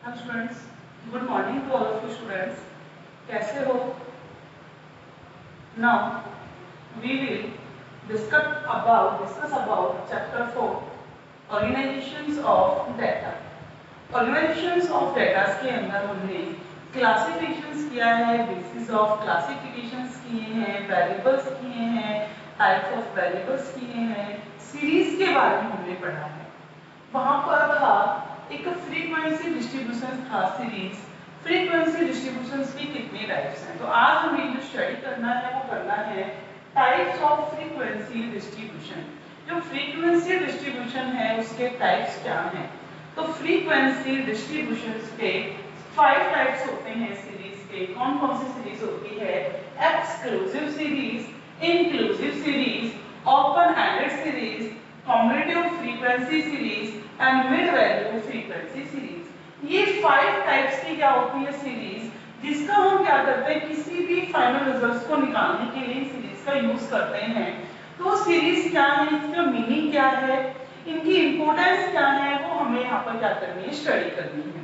Hello students, good morning to all of you students. कैसे हो? Now we will discuss about chapter 4 organisations of data. Organisations of data के अंदर हमने classifications किया है, basis of classifications किए हैं, वेरिएबल्स किए हैं, टाइप्स ऑफ वेरिएबल्स किए हैं, सीरीज के बारे में हमने पढ़ा है। वहां पर था एक फ्रीक्वेंसी डिस्ट्रीब्यूशन था सीरीज। फ्रीक्वेंसी डिस्ट्रीब्यूशन की कितने टाइप्स हैं? तो आज हमें जो स्टडी करना है वो करना है टाइप्स ऑफ फ्रीक्वेंसी डिस्ट्रीब्यूशन। जो फ्रीक्वेंसी डिस्ट्रीब्यूशन है उसके टाइप्स क्या हैं? तो फ्रीक्वेंसी डिस्ट्रीब्यूशन के 5 टाइप्स होते हैं सीरीज के। कौन कौन सी सीरीज होती है? Exclusive series, inclusive series, open ended series, combinative frequency series and mid value frequency series. ये 5 टाइप्स की क्या होती है सीरीज, जिसका हम क्या करते हैं किसी भी फाइनल रिजल्ट्स को निकालने के लिए सीरीज का यूज करते हैं। तो सीरीज क्या है, इसका मीनिंग क्या है, इनकी इंपॉर्टेंस क्या है, वो हमें यहाँ पर क्या करनी है, स्टडी करनी है।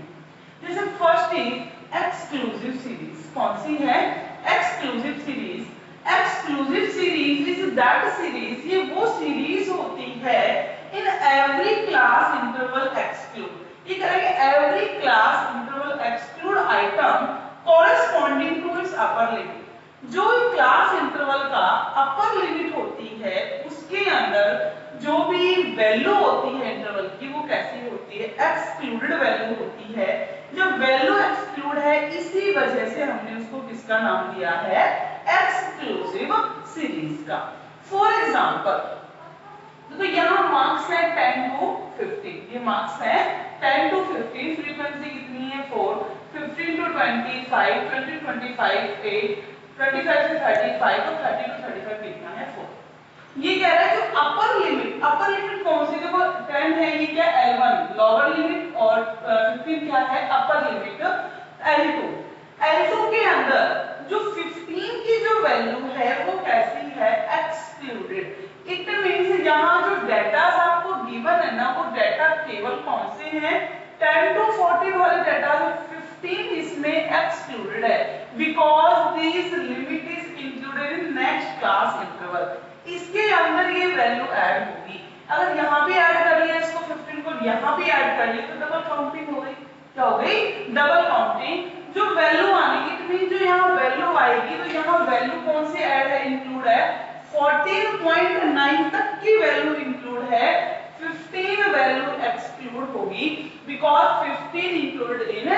जैसे फर्स्ट इज एक्सक्लूसिव सीरीज। कौन सी है? Exclusive series. Exclusive series is that series, ये वो सीरीज होती है in every class interval exclude. ये करेंगे every class interval exclude item corresponding to its upper limit. जो क्लास इंटरवल का अपर लिमिट होती है उसके अंदर जो भी वैल्यू होती है इंटरवल की वो कैसी होती है? एक्सक्लूडेड वैल्यू होती है। जब वैल्यू एक्सक्लूड है इसी वजह से हमने उसको किसका नाम दिया है? एक्सक्लूसिव सीरीज का। फॉर एग्जांपल तो यहाँ मार्क्स है 10 to 15, ये मार्क्स है 10 to 15। फ्रीक्वेंसी कितनी है? 4। 15 to 25, 20 to 25 8, 25 से 35 और 30 to 35 कितना है? 4। ये कह रहा है जो अपर लिमिट कौन सी? देखो 10 है, ये क्या? L1 लोअर लिमिट और 15 क्या है? Upper limit L2। L2 के अंदर जो 15 की जो वैल्यू है वो कैसी है? एक्सक्लूडेड। इट मींस यहाँ जो डेटा आपको गिवन है ना वो डेटा केवल कौन से हैं? 10 to 14 वाले डेटा, 15 इसमें एक्सक्लूडेड है because this limit is included in next class interval. इसके अंदर ये वैल्यू ऐड होगी। अगर यहाँ भी ऐड कर लिया इसको 15 को यहाँ भी ऐड कर लिया तो डबल काउंटिंग हो गई। क्या हो गई? Double counting. जो वैल्यू आनी इट मीन जो यहाँ वैल्यू आएगी तो यहाँ वैल्यू कौन सी ऐड है? इंक्लूड है 14.9 तक की वैल्यू इंक्लूड है, 15 वैल्यू एक्सक्लूड होगी because 15 include in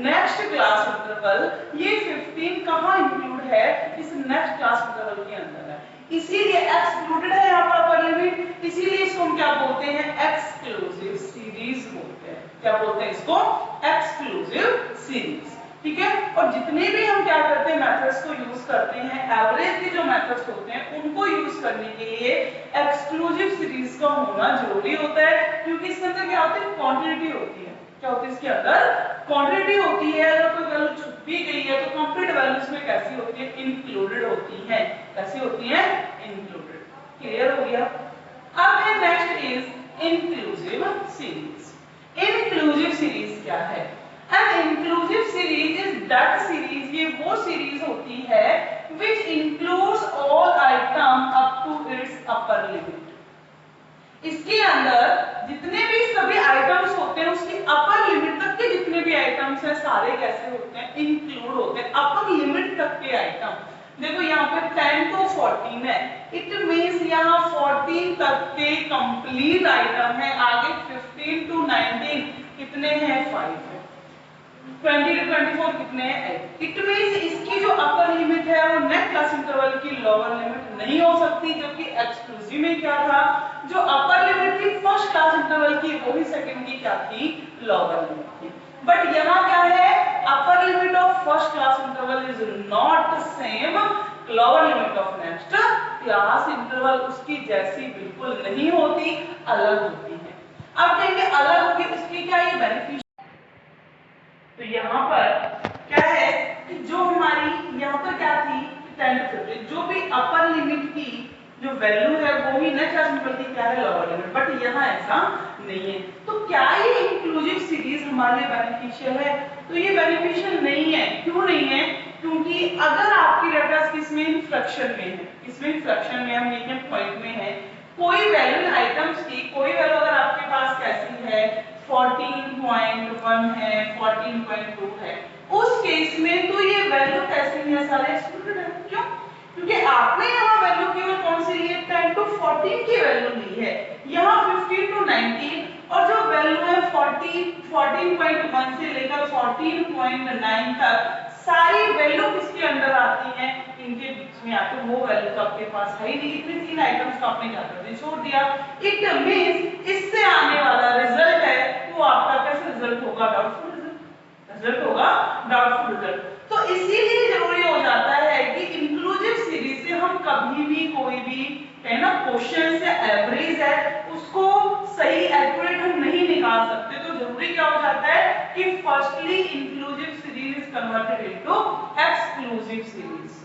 next class interval. ये 15 कहाँ इंक्लूड है? इस नेक्स्ट क्लास इंटरवल के अंदर है, इसीलिए एक्सक्लूडेड है यहाँ पर अपर लिमिट। इसीलिए इसको हम क्या बोलते हैं? एक्सक्लूसिव सीरीज बोलते हैं। क्या बोलते हैं इसको? Exclusive series. ठीक है। और जितने भी हम क्या करते हैं मेथड्स को यूज करते हैं, एवरेज के जो मेथड्स होते हैं उनको यूज करने के लिए एक्सक्लूसिव सीरीज का होना जरूरी होता है, क्योंकि इसके अंदर क्या होती है? क्वांटिटी होती है। क्या होती है? इसके अंदर क्वांटिटी होती है। अगर कोई वैल्यू छुप भी गई है तो कंप्लीट वैल्यू इसमें कैसी होती है? इंक्लूडेड होती है। कैसी होती है? इंक्लूडेड। क्लियर हो गया? अब है next is inclusive series. Inclusive series क्या है? An inclusive series is that series, ये वो सीरीज होती है which includes all item up to its upper limit। इसके अंदर जितने भी सभी आइटम्स होते हैं उसकी अपर लिमिट तक के जितने भी आइटम्स हैं सारे कैसे होते हैं? इंक्लूड होते हैं, अपर लिमिट तक के आइटम। देखो यहाँ पे 10 to 14 है, इट मींस यहाँ 14 तक के कंप्लीट आइटम है। आगे 15 to 19 कितने हैं? 5 है। 20 to 24 कितने हैं? 8। इट मींस इसकी जो अपर लिमिट है वो नेक्स्ट क्लास इंटरवल की लोअर लिमिट नहीं हो सकती, जबकि एक्सक्लूसिव में क्या था? जो अपर लिमिट थी फर्स्ट क्लास इंटरवल की वो ही सेकंड की क्या थी? लोअर लिमिट थी। बट यहाँ क्या है? अपर limit of first class interval is not same lower limit of next class interval, उसकी जैसी बिल्कुल नहीं होती, अलग होती है। अब कहेंगे अलग होगी, इसकी क्या ये बेनिफिट? तो यहाँ पर क्या है कि जो हमारी यहाँ पर क्या थी 10 to 15, जो भी अपर लिमिट की जो वैल्यू है वो ही नेक्स्ट क्लास इंटरवल की क्या है, लोअर लिमिट। बट यहाँ ऐसा नहीं है। तो क्या ये इंक्लूसिव सीरीज हमारे लिए बेनिफिशियल है? तो ये बेनिफिशियल नहीं है। क्यों नहीं है? क्योंकि अगर आपकी डेटा किसमें, फ्रैक्शन में है, इसमें फ्रैक्शन में, हम लिखें पॉइंट में है, कोई वैल्यू आइटम्स की कोई वैल्यू अगर आपके पास कैसी है, 14.1 है, 14.2 है, उस केस में तो ये वैल्यू कैसी है, सारे एक्सक्लूडेड है। क्यों? क्योंकि आपने यहाँ वैल्यू केवल कौन सी ली है, 10 to 14 की वैल्यू ली है, यहाँ 15 to 19, और जो वैल्यू है 14.1 से लेकर 14.9 तक सारी वैल्यू किसके अंडर आती हैं, इनके बीच में आते। वो वैल्यू तो आपके पास है ही नहीं, इतने तीन आइटम्स को आपने क्या कर दिया, छोड़ दिया। इट मींस इससे आने वाला रिजल्ट है वो आपका कैसा रिजल्ट होगा, डाउटफुल रिजल्ट होगा, डाउटफुल रिजल्ट। तो इसीलिए जरूरी हो जाता है कि इंक्लूसिव सीरीज से हम कभी भी कोई भी है ना क्वेश्चन से एवरेज है उसको सही एक्यूरेट हम नहीं निकाल सकते। तो जरूरी क्या हो जाता है कि firstly inclusive series is converted into exclusive series.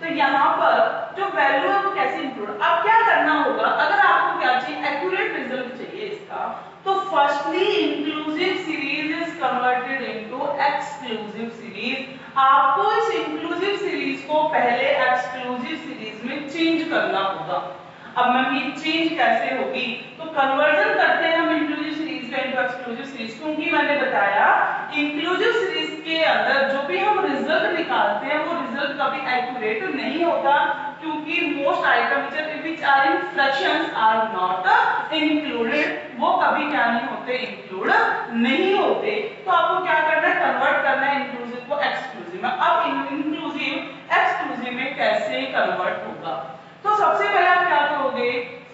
तो यहाँ पर जो वैल्यू है वो कैसे इंक्लूड, अब क्या करना होगा, अगर आपको क्या चाहिए, एक्यूरेट रिजल्ट चाहिए इसका, तो firstly inclusive series is converted into exclusive series. आपको इस इंक्लूसिव सीरीज को पहले एक्सक्लूसिव सीरीज में चेंज करना होगा। अब मैम ये चेंज कैसे होगी, तो कन्वर्जन करते हैं हम इंक्लूसिव सीरीज का इनटू एक्सक्लूसिव सीरीज, क्योंकि मैंने बताया इंक्लूसिव सीरीज के अंदर जो भी हम रिजल्ट निकालते हैं वो रिजल्ट कभी एक्यूरेट नहीं होता, क्योंकि most item which are in fractions are not included, वो कभी क्या नहीं होते, इंक्लूड नहीं होते। तो आपको क्या करना है, कन्वर्ट करना है इंक्लूसिव को एक्सक्लूसिव में। अब इंक्लूसिव एक्सक्लूसिव में कैसे कन्वर्ट होगा, तो सबसे पहले आप क्या करोगे,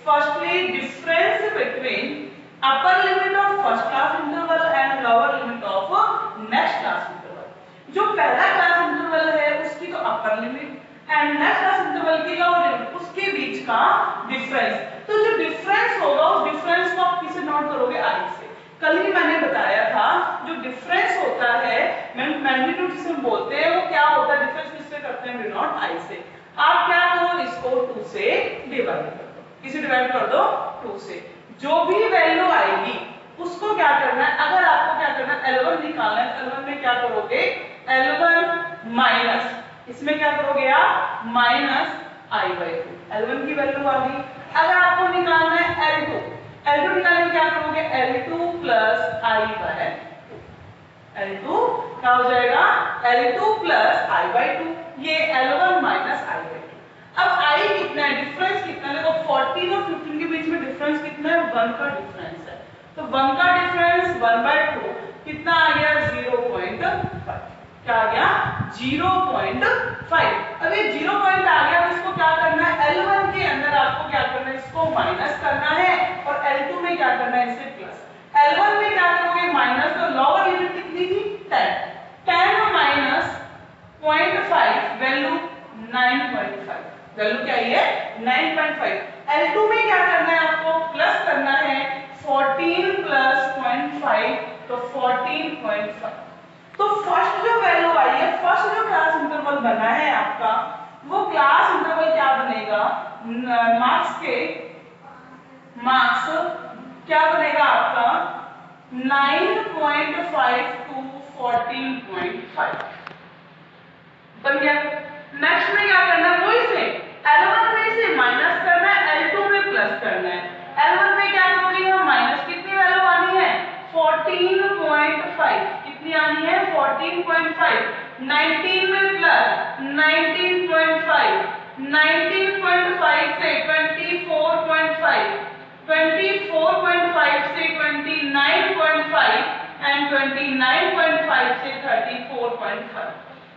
firstly difference between upper limit of first class interval and lower limit of next class interval. जो पहला क्लास इंटरवल है उसकी तो upper limit and next class interval की लोअर लिमिट, उसके बीच का डिफरेंस। तो जो डिफरेंस होगा उस डिफरेंस को आप किसे नोट करोगे, आई से। कल ही मैंने बताया था जो डिफरेंस होता है मैग्नीट्यूड जिसे बोलते हैं, वो क्या होता है, डिफरेंस किससे करते हैं, डिनोट आई से। आप क्या करो, इसको 2 से डिवाइड कर दो, किसे डिवाइड कर दो, 2 से। जो भी वैल्यू आएगी उसको क्या करना है, अगर आपको क्या करना है, L1 निकालना है, L1 में क्या करोगे, L1 माइनस, इसमें क्या करोगे आप, माइनस I/2, L1 की वैल्यू आ गई। अगर आपको निकालना है L2, L2 निकालने क्या करोगे, L2 प्लस I/2, L2 क्या हो जाएगा, L2 प्लस I/2, ये L1 माइनस I/2। अब I कितना है, डिफरेंस कितना है, देखो 14 और 15 के बीच में डिफरेंस कितना है, 1 का डिफरेंस है। तो 1 का डिफरेंस 1/2 कितना आ गया, 0.5। क्या आ गया, 0.5। अब ये 0 पॉइंट आ गया, तो इसको क्या करना है, L1 के अंदर आपको क्या करना है, इसको माइनस करना है, और L2 में क्या करना है, इसे प्लस। L1 में क्या करोगे, माइनस, तो लोअर लिमिट कितनी थी, 10, 10 माइनस 0.5 वैल्यू 9.5, वैल्यू क्या है, 9.5। L2 में क्या करना है, आपको प्लस करना है, 14 प्लस 0.5, तो 14.5। तो फर्स्ट जो वैल्यू आई है, फर्स्ट जो क्लास इंटरवल बना है आपका, वो क्लास इंटरवल क्या बनेगा, मार्क्स के मार्क्स क्या बनेगा आपका, 9.5 to 14.5 बन गया। नेक्स्ट में क्या करना है, वही से L1 में से माइनस करना है, L2 में प्लस करना है। L1 में क्या करोगे, हम माइनस, कितनी वैल्यू आनी है, 14.5, कितनी आनी है, 14.5, 19 में प्लस 19.5, 19.5 से 24.5, 24.5 से 29.5 एंड 29.5 से 34.5।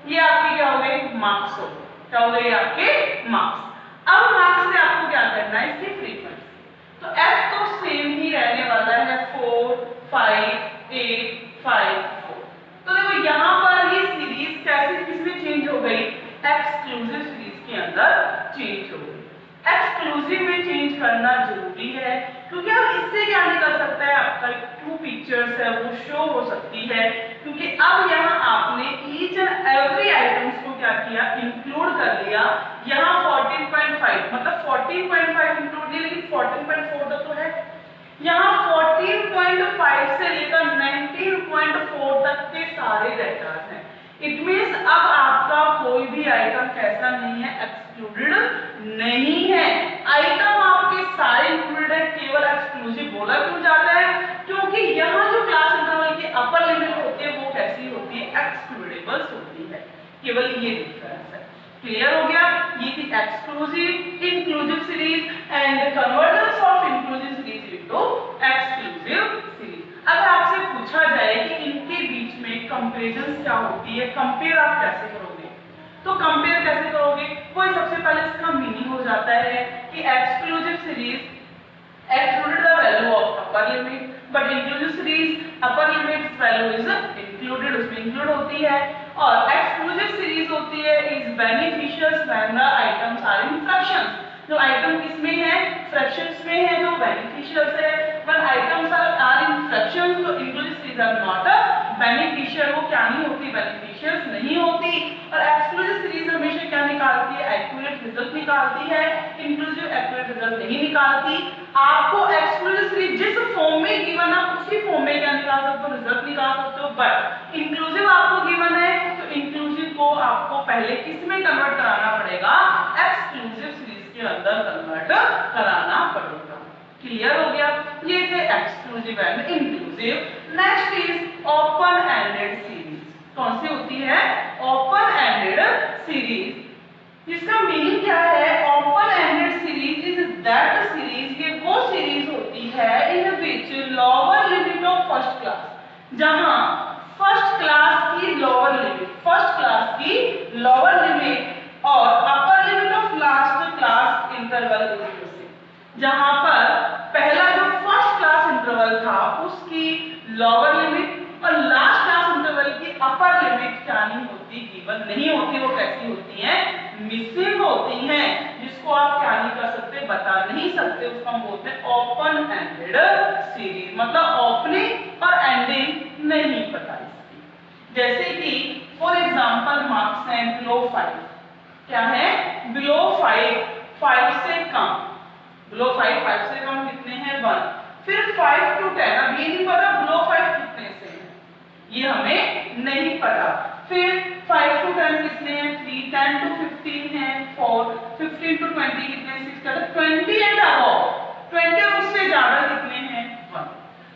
ये आपके क्या हो गए, मार्क्स हो गए, क्या हो गए आपके मार्क्स। अब मार्क्स से आपको क्या करना है, इसकी फ्रीक्वेंसी। तो F तो सेम ही रहने वाला है, 4, 5, 8, 5, 4। तो देखो यहाँ पर ये सीरीज कैसे किसमें चेंज हो गई, एक्सक्लूसिव सीरीज के अंदर चेंज हो गई। एक्सक्लूसिव में चेंज करना जरूरी है, क्योंकि अब इससे क्या निकल सकता है, आपका 2 पिक्चर्स है वो शो हो सकती है, क्योंकि अब यहाँ आपने ईच एंड एवरी आइटम्स को क्या क्या किया, इंक्लूड कर लिया। यहाँ 14.5 मतलब 14.5 इंक्लूड किया, लेकिन 14.4 तक तो है। यहाँ 14.5 से लेकर 19.4 तक के सारे डेटास हैं। इट मीन्स अब आपका कोई भी आइटम कैसा नहीं है, एक्सक्लूडेड नहीं है। आइटम आपके सारे इंक्लूडेड है, केवल एक्सक्लूसिव बोला क्यों जाता है, क्योंकि यहाँ जो क्लास इंटरवल की अपर लिमिट होती है वो कैसी होती है, एक्सक्लूडेबल्स होती है। केवल ये डिफरेंस है। क्लियर हो गया? ये थी exclusive inclusive series and convergence of inclusive series into exclusive series. अगर आपसे पूछा जाए कि इनके बीच में कंपैरिजन क्या होती है, कंपेयर आप कैसे करोगे, तो कंपेयर कैसे करोगे, कोई सबसे पहले इसका मीनिंग हो जाता है कि exclusive series excluded the value of upper limit but inclusive series upper limit value is included, उसमें include होती है। और exclusive series होती है is beneficial when the items are in fractions। जो आइटम किसमें है, फ्रैक्शंस में है, जो बेनिफिशियल है। when items are in fractions तो inclusive series are not beneficial, वो क्या नहीं होती, बेनिफिशियल नहीं होती। और एक्सक्लूसिव सीरीज हमेशा क्या निकालती है, एक्यूरेट रिजल्ट निकालती है, इंक्लूसिव एक्यूरेट रिजल्ट नहीं निकालती। आपको एक्सक्लूसिव सीरीज जिस फॉर्म में गिवन है उसी फॉर्म में क्या निकाल सकते हो, रिजल्ट निकाल सकते हो। बट इंक्लूसिव आपको गिवन है तो इंक्लूसिव को आपको पहले किस में कन्वर्ट कराना पड़ेगा, एक्सक्लूसिव सीरीज के अंदर कन्वर्ट कराना पड़ेगा। क्लियर हो गया? ये थे exclusive and inclusive. Next is open ended series. कौन सी होती है, ओपन एंडेड सीरीज। इसका मीनिंग क्या है, open ended series is that series, ये वो सीरीज होती है in which lower limit of first class, जहां फर्स्ट क्लास की लोअर लिमिट, फर्स्ट क्लास की लोअर लिमिट और upper limit of last class interval is same. जहां पर पहला जो फर्स्ट क्लास इंटरवल था उसकी लोअर लिमिट और लास्ट क्लास इंटरवल की अपर लिमिट क्या नहीं होती, गिवन नहीं होती। वो कैसी होती है, मिसिंग होती हैं, जिसको आप क्या नहीं कर सकते, बता नहीं सकते। उसको हम बोलते हैं ओपन एंडेड सीरीज, मतलब ओपनिंग और एंडिंग नहीं पता इसकी। जैसे कि फॉर एग्जांपल मार्क्स हैं बिलो 5, क्या है, बिलो 5, 5 से कम, बिलो 5, 5 से कम कितने हैं, 1। फिर 5 to 10, अब ये नहीं पता बिलो 5 कितने से है, ये हमें नहीं पता। फिर 5 to 10 कितने हैं, 3, 10 to 15 है 4, 15 to 20 कितने, 6 का 20 एंड अबव, 20 और उससे ज्यादा कितने हैं, 1।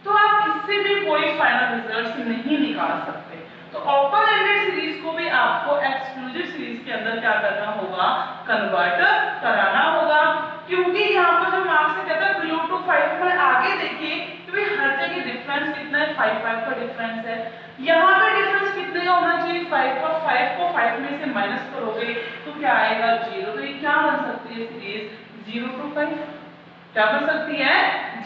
तो आप इससे भी कोई फाइनल रिजल्ट नहीं निकाल सकते। तो ओपन एंडेड सीरीज को भी आपको एक्सक्लूसिव सीरीज के अंदर क्या करना होगा, कन्वर्ट कराना होगा। क्योंकि यहाँ पर जो मार्क्स है कहता है बिलो टू 5 में, आगे देखिए तो भी हर जगह डिफरेंस कितना है, 5 का डिफरेंस है। यहाँ पे डिफरेंस कितने का होना चाहिए, 5 का। 5 को 5 में से माइनस करोगे तो क्या आएगा, 0। तो ये क्या बन सकती है सीरीज, 0 to 5। क्या बन सकती है,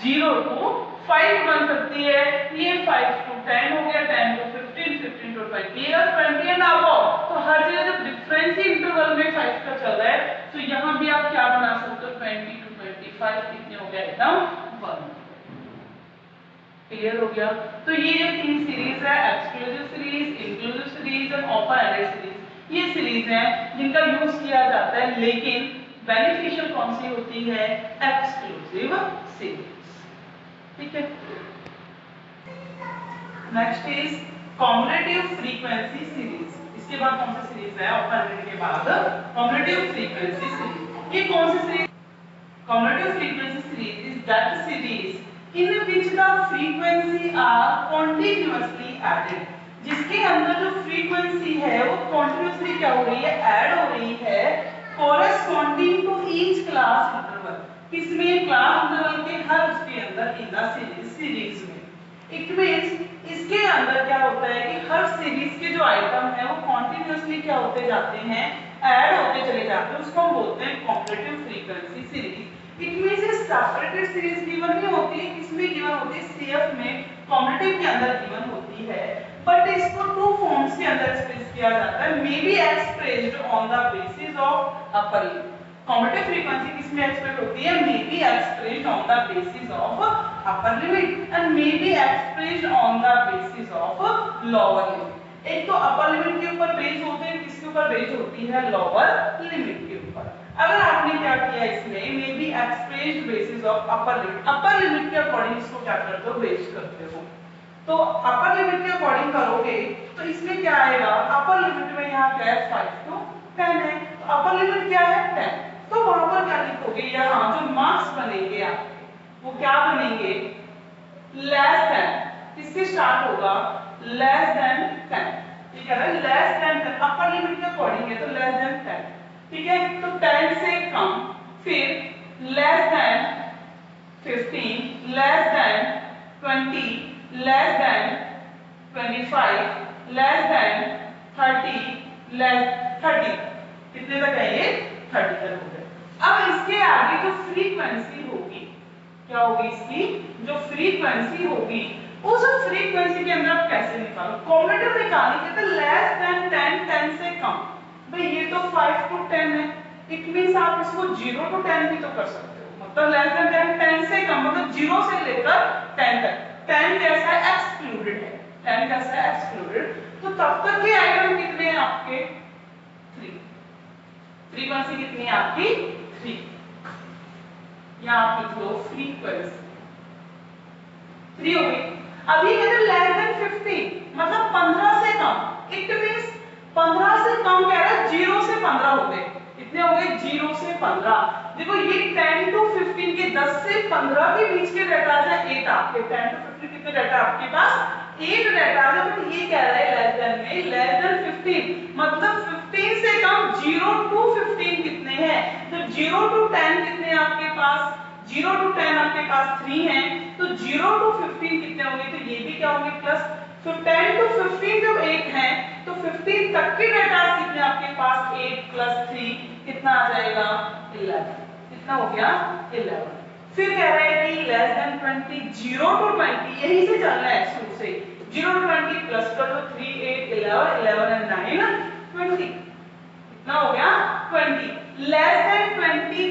0 to 5 बन सकती है। ये 5 to 10 हो गया, 10 to 15, 15 to 20 और 20 एंड अबव। तो हर जगह जब डिफरेंस ही इंटरवल में 5 का चल रहा है तो यहाँ भी आप क्या बना सकते हो, 20 to 25 कितने हो गया, एकदम 1। क्लियर हो गया? तो ये जो 3 सीरीज है, एक्सक्लूसिव सीरीज, इंक्लूसिव सीरीज और ओपन एंडेड सीरीज, ये सीरीज हैं जिनका यूज किया जाता है, लेकिन बेनिफिशियल कौन सी होती है, एक्सक्लूसिव सीरीज। ठीक है? Next is cumulative frequency series. इसके बाद कौन सी सीरीज है, ओपन एंडेड के बाद कॉम्युलेटिव फ्रीक्वेंसी सीरीज। ये कौन सी series, cumulative frequency series is that series in which the frequency are continuously added, जिसके अंदर जो फ्रीक्वेंसी है वो continuously क्या हो रही है, ऐड हो रही है, corresponding to each class interval, किसमें, क्लास इंटरवल के हर उसके अंदर इन द सीरीज में। इट मींस इसके अंदर क्या होता है कि हर सीरीज के जो आइटम है वो कॉन्टिन्यूसली क्या होते जाते हैं, ऐड होते चले जाते हैं, उसको हम बोलते हैं cumulative frequency series. It means ये सेपरेटेड सीरीज गिवन नहीं होती है, किसमें गिवन होती है, सीएफ में, कॉम्युलेटिव के अंदर गिवन होती है। बट इसको 2 फॉर्म्स के अंदर एक्सप्रेस किया जाता है, may be expressed on the basis of upper limit. Cumulative frequency किसमें एक्सप्रेस होती है, may be expressed on the basis of upper limit and may be expressed on the basis of lower limit. एक तो upper limit के ऊपर based होते हैं, किसके ऊपर बेस्ड होती है, लोअर लिमिट के ऊपर। अगर आपने क्या किया इसमें may be expressed basis of upper limit के अकॉर्डिंग इसको क्या करते हो, बेस्ड करते हो। तो अपर लिमिट के अकॉर्डिंग करोगे तो इसमें क्या आएगा, अपर लिमिट में यहाँ क्या है 5 to 10 है, तो अपर लिमिट क्या है 10, तो वहां पर क्या लिखोगे, यहाँ जो मार्क्स बनेंगे आपके वो क्या बनेंगे, लेस देन, किससे स्टार्ट होगा, लेस देन 10, ठीक है ना, लेस देन 10 अपर लिमिट के अकॉर्डिंग है तो लेस देन 10, ठीक है, तो 10 से कम, फिर less than 15, less than 20, less than 25, less than 30, less 30, कितने तक है ये, 30 तक हो गए। अब इसके आगे जो फ्रीक्वेंसी होगी, क्या होगी इसकी जो फ्रीक्वेंसी होगी, उस फ्रीक्वेंसी के अंदर आप कैसे निकालो, कॉम्बिनेटिव निकालनी है तो लेस देन 10, 10 से कम, भाई ये तो 5 to 10 है, इट मींस आप इसको 0 to 10 भी तो कर सकते हो, मतलब लेस देन 10, 10 से कम, मतलब 0 से लेकर 10 तक, 10 कैसा है, एक्सक्लूडेड है, 10 कैसा है, एक्सक्लूडेड, तो तब तक के आइटम कितने हैं आपके 3, फ्रीक्वेंसी कितनी है आपकी 3, या आप लिख लो फ्रीक्वेंसी 3 हो गई। अभी कहते हैं लेस देन 15, मतलब 15 से कम, इट मींस 15 से कम कह रहा है, 0 से 15 हो गए, इतने हो गए 0 से 15, देखो ये 10 to 15 के 10 से 15 के बीच के डाटा है 8 आपके, 10 to 15 कितने डाटा आपके पास 8 डाटा है, बट ये कह रहा है लेस देन में, लेस देन 15, मतलब 15 से कम 0 to 15 कितने हैं, तो 0 to 10 कितने हैं आपके पास, 0 to 10 आपके पास 3 हैं, तो 0 to 15 कितने होंगे, तो ये भी क्या होंगे प्लस, तो 10 to 15 जब 8 हैं तो 15 तक के डाटा कितने आपके पास, 8 plus 3 कितना आ जाएगा 11, कितना हो गया 11। फिर कह रहा है कि लेस देन 20, 0 to 20, यही से चलना है शुरू से, 0 to 20 प्लस कर दो, 3 8 11, 11 and 9 20, कितना हो गया 20, लेस देन 25,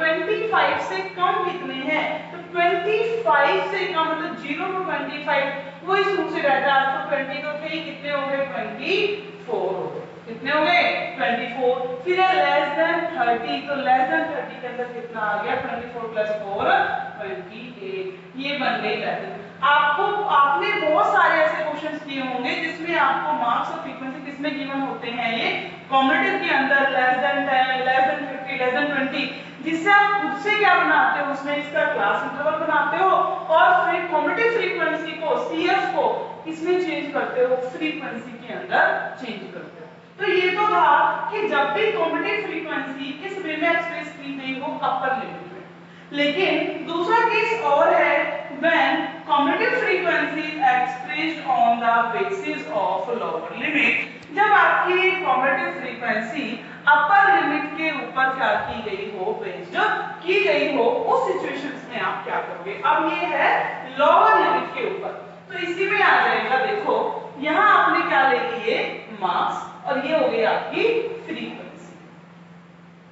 25 से कम कितने हैं, तो 25 से कम, मतलब 0 to 25 वो इस रूप से डाटा, आपको 20 तो थे, कितने हो गए 24 हो गए, कितने हो गए 24, फिर है लेस देन 30, तो लेस देन 30 के अंदर कितना आ गया 24 प्लस 4 28, ये बन गई वैल्यू। आपने बहुत सारे ऐसे क्वेश्चंस किए होंगे जिसमें आपको मार्क्स और फ्रीक्वेंसी किसमें गिवन होते हैं, ये कॉम्बिनेटिव के अंदर less than 10, less than 50, less than 20, जिससे आप खुद से क्या बनाते हो, उसमें इसका क्लास इंटरवल बनाते हो और फिर कॉम्बिनेटिव फ्रीक्वेंसी को सीएफ को इसमें चेंज करते हो, फ्रीक्वेंसी के अंदर चेंज करते हो। तो ये तो था कि जब भी कॉम्बिनेटिव फ्रीक्वेंसी इस वे में एक्सप्रेस की गई हो अपर लिमिट में, लेकिन दूसरा केस और है when commutative frequency is expressed on the basis of lower limit, जब आपकी कॉम्बिनेटिव फ्रीक्वेंसी अपर लिमिट के ऊपर क्या की गई हो, बेस्ड की गई हो, उस सिचुएशंस में आप क्या करोगे, अब ये है लोअर लिमिट के ऊपर, तो इसी में आ जाएगा, देखो यहाँ आपने क्या ले लिए मास और ये हो गई आपकी फ्रीक्वेंसी,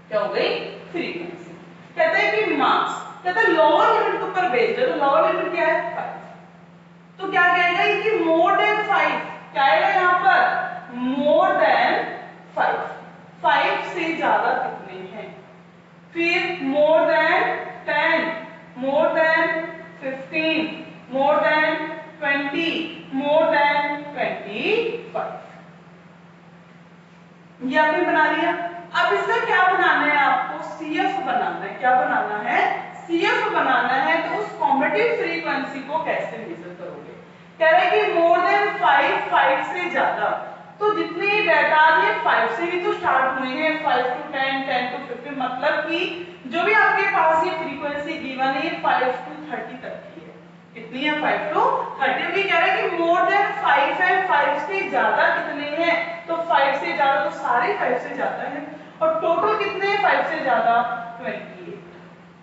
क्या हो गई फ्रीक्वेंसी, कहते हैं कि मास, कहते हैं लोअर लिमिट के ऊपर बेस्ड है, तो लोअर लिमिट क्या है 5, तो क्या कहेगा कि मोर देन 5, क्या आएगा यहाँ पर मोर देन 5, 5 से ज्यादा कितने हैं, फिर more than 10, more than 15, more than 20, more than 25, ये आपने बना लिया। अब इसका क्या बनाना है, आपको सीएफ बनाना है, क्या बनाना है सीएफ बनाना है, तो उस कॉम्बिनेटिव फ्रीक्वेंसी को कैसे मेजर करोगे, कह रहे हैं कि मोर देन 5, 5 से ज्यादा, तो जितने डाटा ये 5 से भी तो स्टार्ट हुए हैं, 5 to 10, 10 to 15, मतलब कि जो भी आपके पास ये फ्रीक्वेंसी गिवन है ये 5 to 30 तक की है, कितनी है 5 to 30, भी कह रहे हैं कि मोर देन 5 है, 5 से ज्यादा कितने हैं, तो 5 से ज्यादा तो सारे 5 से ज्यादा है, और टोटल कितने हैं 5 से ज्यादा 28,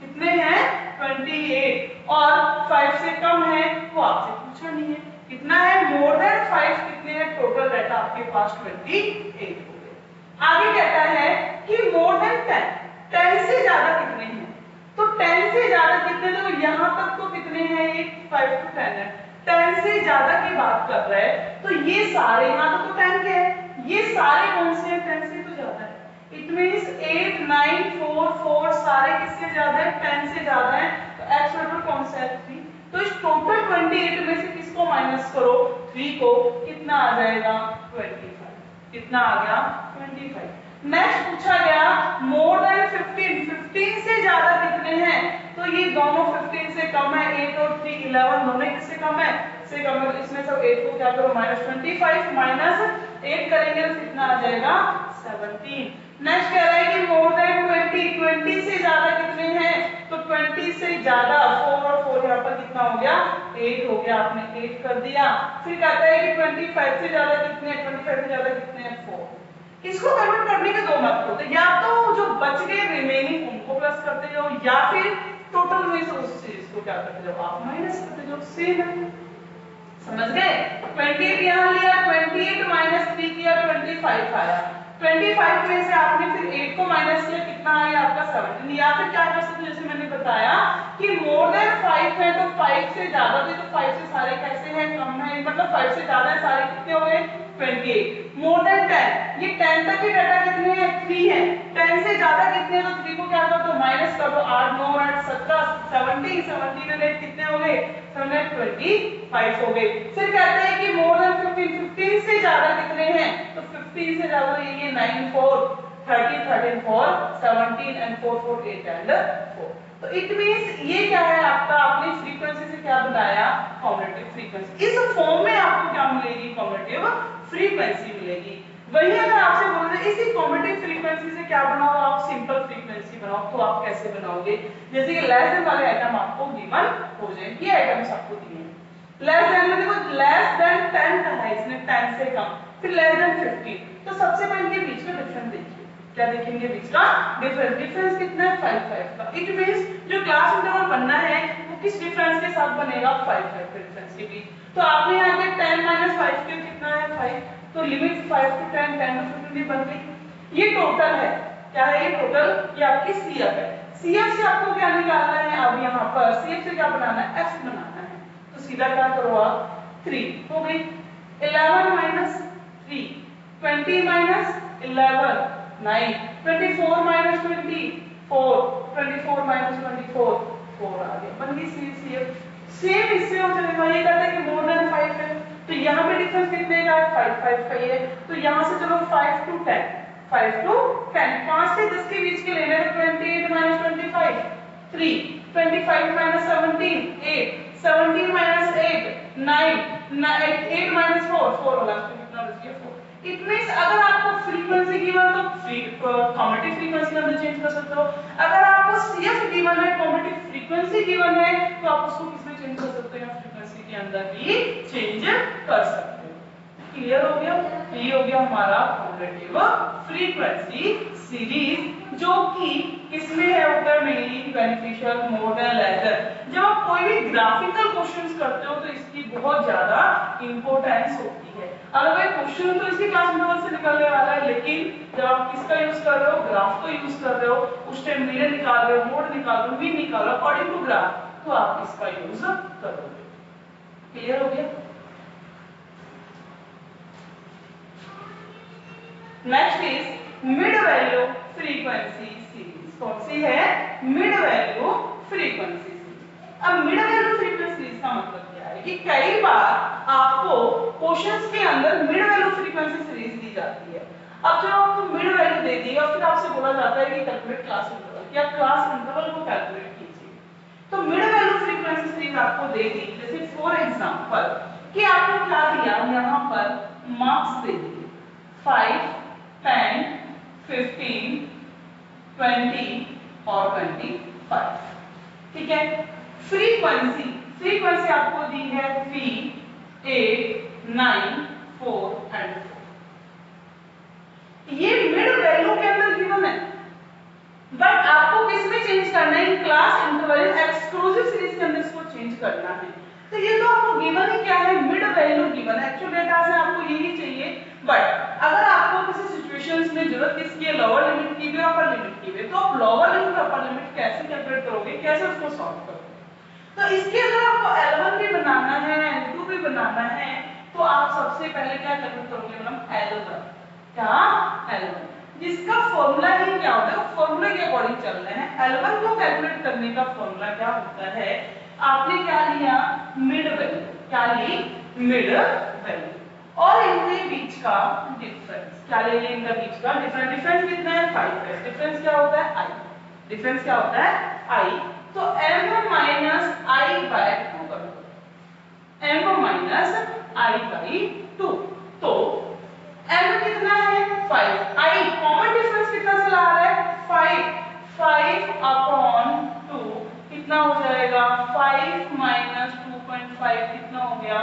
कितने हैं 28, और 5 से कम है वो आपसे पूछा नहीं है, कितना है मोर देन 5, कितने हैं टोटल डाटा आपके पास 28 हो गए। आगे कहता है कि मोर देन 10, 10 से ज्यादा कितने हैं, तो 10 से ज्यादा कितने, तो यहाँ तक तो कितने हैं, ये 5 to 10 है, 10 से ज्यादा की बात कर रहा है तो ये सारे यहाँ तो 10 के है, ये सारे कौन से हैं? 10 से तो ज्यादा है। इट मींस 8 9 4 4 सारे किससे ज्यादा है? 10 से ज्यादा है। तो x वेक्टर कौन सा है? 3। तो इस टोटल 28 में से किसको माइनस करो? 3 को। कितना आ जाएगा? 25। कितना आ गया? 25। नेक्स्ट पूछा गया मोर देन 15, 15 से ज्यादा कितने हैं? तो ये दोनों 15 से कम है, 8 और 3 11 दोनों किससे कम है? से कम है। इसमें सब 8 को क्या करो? माइनस 25 माइनस 8 करेंगे तो कितना आ जाएगा? 17। नेक्स्ट कह रहा है कि मोर देन 20, 20 से ज्यादा कितने हैं? तो 20 से ज्यादा 4 और 4 यहाँ पर कितना हो गया? 8 हो गया। आपने 8 कर दिया। फिर कहता है कि 25 से ज्यादा कितने हैं? 25 से ज्यादा कितने हैं? 4। इसको कन्वर्ट करने के दो मेथड होते हैं, या तो जो बच गए रिमेनिंग उनको प्लस करते जाओ, या फिर टोटल में से उस चीज को क्या करते जाओ? आप माइनस करते जाओ। सेम है, समझ गए? 28 यहाँ लिया, 28 माइनस 3 किया, 25 आया। 25 में से आपने फिर 8 को माइनस किया, कितना आया आपका? 17। या फिर क्या कर सकते, जैसे मैंने बताया कि मोर देन 5 है तो 5 से ज्यादा थे, तो 5 से सारे कैसे हैं? कम है, मतलब 5 से ज्यादा है सारे, कितने हो गए? 28। मोर देन 10, ये 10 तक के डाटा कितने हैं? 3 है। 10 से ज्यादा कितने हैं? तो 3 को क्या कर दो? माइनस कर दो। 8 9 8 17 17 17 और 8 कितने हो गए? 25 हो गए। फिर कहते हैं कि मोर देन 15, 15 से ज्यादा कितने हैं? तो 15 से ज्यादा ये 9 4 30 13 4 17 and 4 4 8 and 4। तो इट मींस ये क्या है आपका? आपने फ्रीक्वेंसी से क्या बनाया? Cumulative frequency. इस फॉर्म में आपको क्या मिलेगी? कॉम्युलेटिव फ्रीक्वेंसी मिलेगी। वही अगर आपसे बोल रहे इसी कॉम्युलेटिव फ्रीक्वेंसी से क्या बनाओ? आप सिंपल फ्रीक्वेंसी बनाओ। तो आप कैसे बनाओगे? जैसे कि लेस देन वाले आइटम आपको गिवन हो जाए, ये आइटम्स आपको दिए हैं। लेस देन में देखो, लेस देन 10 का है, इसने 10 से कम। फिर लेस देन 15, तो सबसे पहले इनके बीच का डिफरेंस देखिए। क्या देखेंगे? बीच का डिफरेंस। डिफरेंस कितना है? 5 5 का। इट मींस जो क्लास इंटरवल बनना है वो किस डिफरेंस के साथ बनेगा? 5 5 के डिफरेंस के बीच। तो आपने यहाँ पे 10 माइनस 5 के कितना है? 5। तो लिमिट 5 to 10 10 to 15 बन गई। ये टोटल है। क्या है ये? टोटल। ये आपकी सीएफ है। सीएफ से आपको क्या निकालना है? अब यहाँ पर सीएफ से क्या बनाना है? एफ बनाना है। तो सीधा क्या करो आप? 3 हो गई। 11 माइनस 3, 20 माइनस 11 9, 24 माइनस 20 4, 24 माइनस 24 4 आ गया। बन गई सीएफ। सेम इससे हो जाएगा। ये कहता है कि मोर देन 5 है, तो यहाँ पे डिफरेंस कितने का है? 5 5 का ये। तो यहाँ से चलो 5 to 10, 5 to 10, 5 से 10 के बीच के लेने। 28 माइनस 25 3, 25 माइनस 17 8, 17 माइनस 8 9, 8 माइनस 4 4 होगा। कितना बच गया? 4। इट मींस अगर आपको फ्रीक्वेंसी गिवन तो कॉम्युलेटिव फ्रीक्वेंसी अंदर चेंज कर सकते हो। अगर आपको सीएफ गिवन है, कॉम्युलेटिव फ्रीक्वेंसी गिवन है, तो आप उसको किसमें चेंज कर सकते हो? फ्रीक्वेंसी के अंदर भी चेंज कर सकते हो। क्लियर हो गया? ये हो गया हमारा कॉम्युलेटिव फ्रीक्वेंसी सीरीज, जो कि किसमें है? उत्तर mainly beneficial, more than, less than. जब आप कोई भी ग्राफिकल क्वेश्चंस करते हो तो इसकी बहुत ज्यादा इंपॉर्टेंस होती है। अदरवाइज क्वेश्चन तो इसकी क्लास इंटरवल से निकलने वाला है, लेकिन जब आप किसका यूज कर रहे हो? ग्राफ को यूज कर रहे हो। उस टाइम मीडियन निकाल रहे हो, मोड निकाल रहे हो, मीन निकाल रहे हो अकॉर्डिंग टू ग्राफ, तो आप इसका यूज करोगे। क्लियर हो गया? Next is mid value frequency series. कौन सी है? Mid value frequency series. अब मिड वैल्यू फ्रीक्वेंसी सीरीज का मतलब क्या है कि कई बार आपको क्वेश्चंस के अंदर मिड वैल्यू फ्रीक्वेंसी सीरीज दी जाती है। अब जब आपको मिड वैल्यू दे दी और फिर आपसे बोला जाता है कि कैलकुलेट क्लास इंटरवल, या क्लास इंटरवल को कैलकुलेट कीजिए, तो मिड वैल्यू फ्रीक्वेंसी सीरीज आपको दे दी। जैसे फॉर एग्जांपल कि आपको क्या दिया? यहाँ पर मार्क्स दे दिए 5 10 15 20 और 25। ठीक है। फ्रीक्वेंसी, फ्रीक्वेंसी आपको दी है 3 8 9 4 एंड 4। ये मिड वैल्यू के अंदर गिवन है, बट आपको किसमें चेंज करना है? क्लास इंटरवल एक्सक्लूसिव सीरीज के अंदर इसको चेंज करना है। तो ये तो आपको गिवन ही क्या है? मिड वैल्यू गिवन है। एक्चुअल डेटा से आपको यही चाहिए, बट अगर आपको किसी सिचुएशंस में जरूरत किसकी है? लोअर लिमिट की भी, अपर लिमिट की भी, तो आप लोअर लिमिट और अपर लिमिट कैसे कैलकुलेट करोगे? कैसे उसको सॉल्व करोगे? तो इसके अंदर आपको L1 भी बनाना है, L2 बनाना है तो आप सबसे पहले क्या कैलकुलेट करोगे मैडम, L1, क्या L1, जिसका फॉर्मूला ही क्या होता है, फॉर्मूला के अकॉर्डिंग चल रहे हैं। L1 को कैलकुलेट करने का फॉर्मूला क्या होता है, आपने क्या लिया, मिड वैल्यू, क्या ली, मिड वैल्यू, और इनके बीच का डिफरेंस, क्या ले लिया, इनका बीच का डिफरेंस, डिफरेंस कितना है 5 है, डिफरेंस क्या होता है I, डिफरेंस क्या होता है I, तो m माइनस I बाय 2 कर दो, m माइनस I बाई 2, तो m कितना है 5, I कॉमन डिफरेंस कितना चला आ रहा है 5 अपॉन 2 कितना हो जाएगा 5 माइनस 2.5 कितना हो गया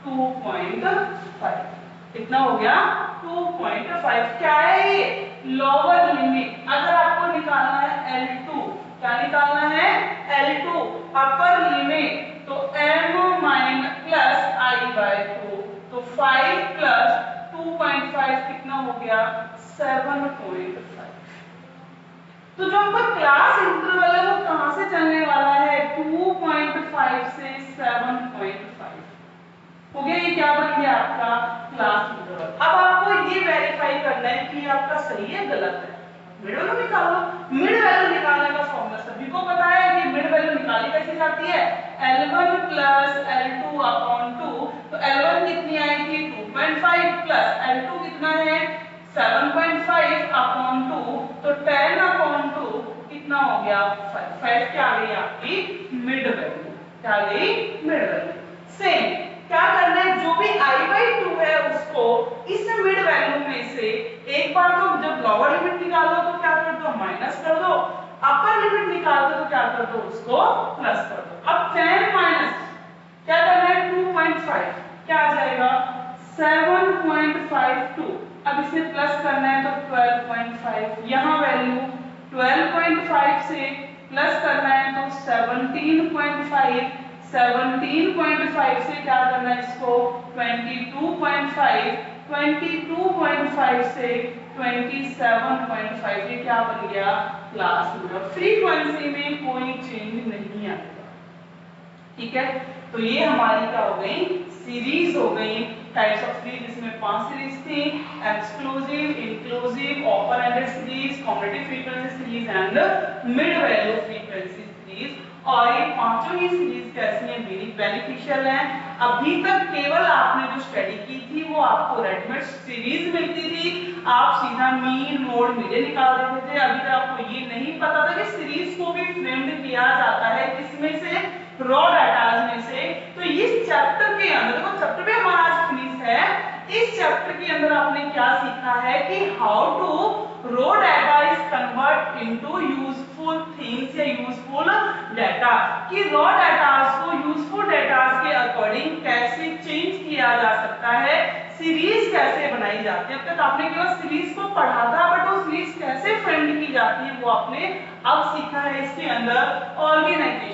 2.5, कितना हो गया 2.5, क्या है ये लोअर लिमिट, अगर आपको निकालना है L2, क्या निकालना है L2 अपर लिमिट, तो m minus plus I by 2, तो 5 प्लस 2.5 कितना हो गया 7.5, तो जो आपका क्लास इंटरवल है वो कहां से चलने वाला है 2.5 से 7.5, हो गया, ये क्या बन गया आपका क्लास इंटरवल। अब आपको ये वेरीफाई करना है कि आपका सही है गलत है, मिड वैल्यू निकालो, मिड वैल्यू निकालने का फॉर्मूला सभी को पता है कि मिड वैल्यू निकाली कैसे जाती है, L1 प्लस L2 अपॉन 2, तो L1 कितनी आएगी 2.5 प्लस L2 कितना है 7.5 अपॉन 2, तो 10 अपॉन 2 कितना हो गया 5, 5 क्या आ गई आपकी मिड वैल्यू, क्या आ गई मिड वैल्यू। सेम क्या करना है, जो भी I/2 है उसको इस मिड वैल्यू में से एक बार तो जब लोअर लिमिट निकालो तो क्या कर दो माइनस कर दो, अपर लिमिट निकालो तो क्या कर दो उसको प्लस कर दो। अब 10 माइनस क्या करना है 2.5 क्या आ जाएगा 7.52, अब इसे प्लस करना है तो 12.5, यहाँ वैल्यू 12.5 से प्लस करना है तो 17.5, 17.5 से क्या करना है इसको 22.5, 22.5 से 27.5, ये क्या बन गया क्लास इंटरवल, फ्रीक्वेंसी में कोई चेंज नहीं आएगा, ठीक है। तो ये हमारी क्या हो गई सीरीज हो गई, टाइप्स ऑफ सीरीज, इसमें 5 सीरीज थी, exclusive, inclusive, open ended series, combinative frequency series and mid value frequency series, और ये पांचों ही सीरीज कैसी हैं बेनिफिशियल हैं। अभी तक केवल आपने जो स्टडी की थी वो आपको रेडीमेड सीरीज मिलती थी, आप सीधा मीन मोड मीडियन निकाल देते थे, अभी तक आपको ये नहीं पता था कि सीरीज को भी फ्रेम्ड किया जाता है किसमें से, रॉ डाटाज में से। तो इस चैप्टर के अंदर, देखो चैप्टर भी हमारा आज फिनिश है, इस चैप्टर के अंदर आपने क्या सीखा है कि how to raw data is convert into useful things या यूजफुल डाटा, कि रॉ डाटास को यूजफुल डाटास के अकॉर्डिंग कैसे चेंज किया जा सकता है, सीरीज कैसे बनाई जाती है। अब तक आपने केवल सीरीज को पढ़ा था, बट वो सीरीज कैसे फ्रेंड की जाती है वो आपने अब सीखा है। इसके अंदर ऑर्गेनाइजेशन